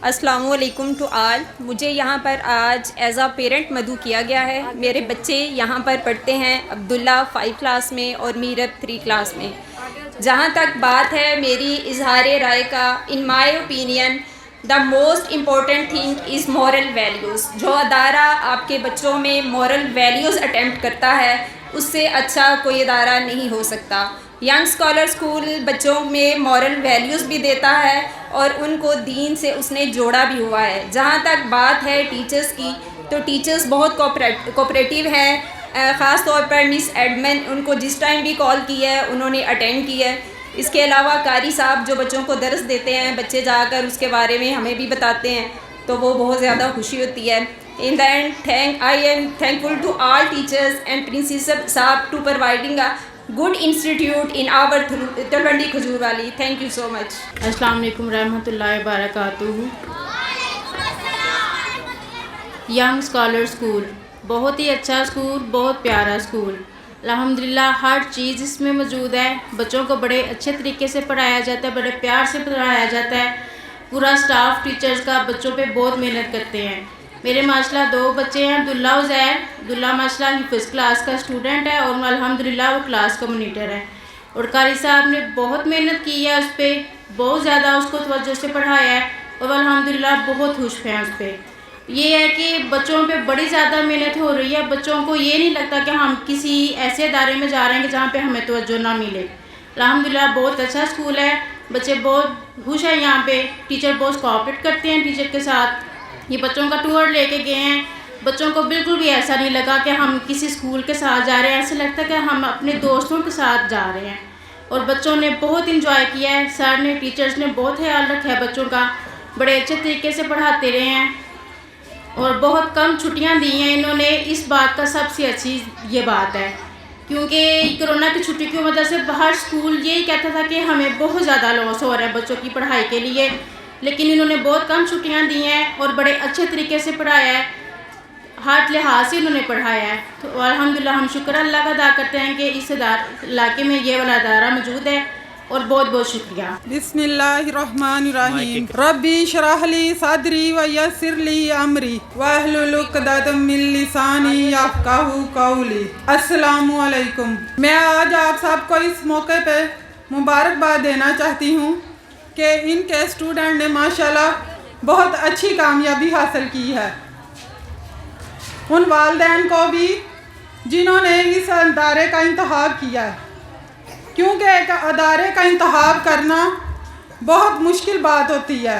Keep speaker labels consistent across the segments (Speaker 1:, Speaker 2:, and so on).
Speaker 1: السلام علیکم to all. مجھے یہاں پر آج ایز اے پیرنٹ مدعو کیا گیا ہے. میرے بچے یہاں پر پڑھتے ہیں عبداللہ 5 کلاس میں اور میرب 3 کلاس میں. جہاں تک بات ہے میری اظہار رائے کا، in my opinion the most important thing is moral values. جو ادارہ آپ کے بچوں میں مورل ویلیوز اٹیمپٹ کرتا ہے اس سے اچھا کوئی ادارہ نہیں ہو سکتا. ینگ اسکالر اسکول بچوں میں مورل ویلیوز بھی دیتا ہے اور ان کو دین سے اس نے جوڑا بھی ہوا ہے. جہاں تک بات ہے ٹیچرز کی، تو ٹیچرز بہت کوپریٹیو ہیں. خاص طور پر مس ایڈمن، ان کو جس ٹائم بھی کال کی ہے انہوں نے اٹینڈ کی ہے. اس کے علاوہ قاری صاحب جو بچوں کو درس دیتے ہیں، بچے جا کر اس کے بارے میں ہمیں بھی بتاتے ہیں، تو وہ بہت زیادہ خوشی ہوتی ہے. In the end, I am thankful to all teachers and Principal Saab to providing a good institute in our Talwandi Khajur Wali. Thank you so much.
Speaker 2: السلام علیکم ورحمۃ اللہ وبرکاتہ. ینگ اسکالر اسکول بہت ہی اچھا اسکول، بہت پیارا اسکول. الحمدللہ ہر چیز اس میں موجود ہے. بچوں کو بڑے اچھے طریقے سے پڑھایا جاتا ہے، بڑے پیار سے پڑھایا جاتا ہے. پورا اسٹاف ٹیچرز کا بچوں پہ بہت محنت کرتے ہیں. میرے ماشاءاللہ 2 بچے ہیں، عبداللہ عزیر. عبداللہ ماشاءاللہ فرسٹ کلاس کا اسٹوڈنٹ ہے اور الحمدللہ وہ کلاس کا مانیٹر ہے. اور قاری صاحب نے بہت محنت کی ہے اس پہ، بہت زیادہ اس کو توجہ سے پڑھایا ہے اور الحمدللہ بہت خوش ہیں اس پہ. یہ ہے کہ بچوں پہ بڑی زیادہ محنت ہو رہی ہے. بچوں کو یہ نہیں لگتا کہ ہم کسی ایسے ادارے میں جا رہے ہیں کہ جہاں پہ ہمیں توجہ نہ ملے. الحمدللہ بہت اچھا اسکول ہے، بچے بہت خوش ہیں یہاں پہ. ٹیچر بہت کوآپریٹ کرتے ہیں ٹیچر کے ساتھ. یہ بچوں کا ٹور لے کے گئے ہیں، بچوں کو بالکل بھی ایسا نہیں لگا کہ ہم کسی اسکول کے ساتھ جا رہے ہیں. ایسا لگتا ہے کہ ہم اپنے دوستوں کے ساتھ جا رہے ہیں. اور بچوں نے بہت انجوائے کیا ہے. سر نے، ٹیچرز نے بہت خیال رکھا ہے بچوں کا، بڑے اچھے طریقے سے پڑھاتے رہے ہیں اور بہت کم چھٹیاں دی ہیں انہوں نے. اس بات کا سب سے اچھی یہ بات ہے کیونکہ کرونا کی چھٹی کی وجہ سے ہر اسکول یہی کہتا تھا کہ ہمیں بہت زیادہ لاس ہو رہا ہے بچوں کی پڑھائی کے لیے، لیکن انہوں نے بہت کم چھٹیاں دی ہیں اور بڑے اچھے طریقے سے پڑھایا ہے. ہر لحاظ سے انہوں نے پڑھایا ہے. تو الحمدللہ ہم شکر اللہ کا ادا کرتے ہیں کہ اس علاقے میں یہ والا ادارہ موجود ہے اور بہت بہت شکریہ.
Speaker 3: بسم اللہ الرحمن الرحیم. ربی اشرح لی صدری ویسر لی امری واحلل عقدۃ من لسانی یفقہوا قولی. السلام علیکم. میں آج آپ سب کو اس موقع پہ مبارکباد دینا چاہتی ہوں کہ ان کے اسٹوڈنٹ نے ماشاءاللہ بہت اچھی کامیابی حاصل کی ہے. ان والدین کو بھی جنہوں نے اس ادارے کا انتخاب کیا ہے، کیونکہ ایک ادارے کا انتخاب کرنا بہت مشکل بات ہوتی ہے.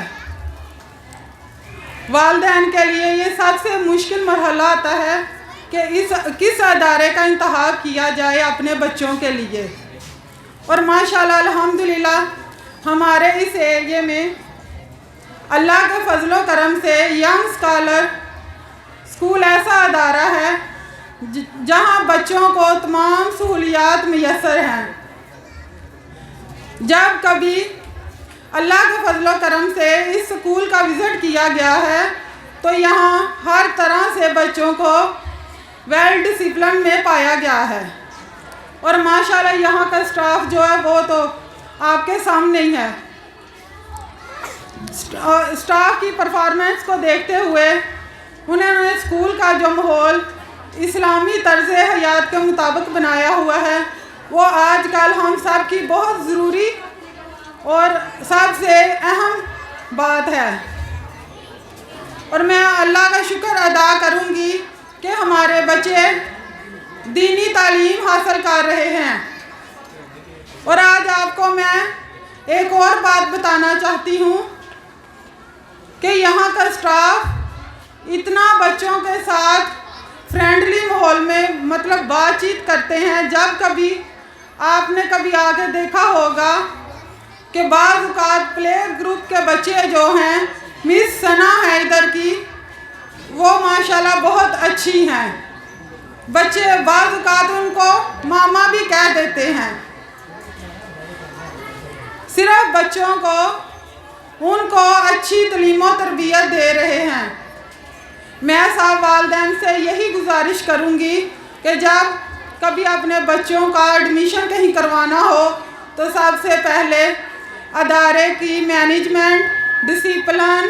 Speaker 3: والدین کے لیے یہ سب سے مشکل مرحلہ آتا ہے کہ کس ادارے کا انتخاب کیا جائے اپنے بچوں کے لیے. اور ماشاءاللہ الحمدللہ ہمارے اس ایریے میں اللہ کے فضل و کرم سے ینگ اسکالر اسکول ایسا ادارہ ہے جہاں بچوں کو تمام سہولیات میسر ہیں. جب کبھی اللہ کے فضل و کرم سے اس اسکول کا وزٹ کیا گیا ہے تو یہاں ہر طرح سے بچوں کو ویل ڈسپلن میں پایا گیا ہے. اور ماشاءاللہ یہاں کا اسٹاف جو ہے وہ تو آپ کے سامنے ہی ہے. اسٹاف کی پرفارمنس کو دیکھتے ہوئے انہوں نے اسکول کا جو ماحول اسلامی طرز حیات کے مطابق بنایا ہوا ہے وہ آج کل ہم سب کی بہت ضروری اور سب سے اہم بات ہے. اور میں اللہ کا شکر ادا کروں گی کہ ہمارے بچے دینی تعلیم حاصل کر رہے ہیں. اور آج آپ کو میں ایک اور بات بتانا چاہتی ہوں کہ یہاں کا اسٹاف اتنا بچوں کے ساتھ فرینڈلی ماحول میں مطلب بات چیت کرتے ہیں. جب کبھی آپ نے کبھی آگے دیکھا ہوگا کہ بعض اوقات پلے گروپ کے بچے جو ہیں، مس ثنا ہے ادھر کی، وہ ماشاءاللہ بہت اچھی ہیں. بچے بعض اوقات ان کو ماما بھی کہہ دیتے ہیں. صرف بچوں کو ان کو اچھی تعلیم و تربیت دے رہے ہیں. میں سب والدین سے یہی گزارش کروں گی کہ جب کبھی اپنے بچوں کا ایڈمیشن کہیں کروانا ہو تو سب سے پہلے ادارے کی مینجمنٹ، ڈسپلن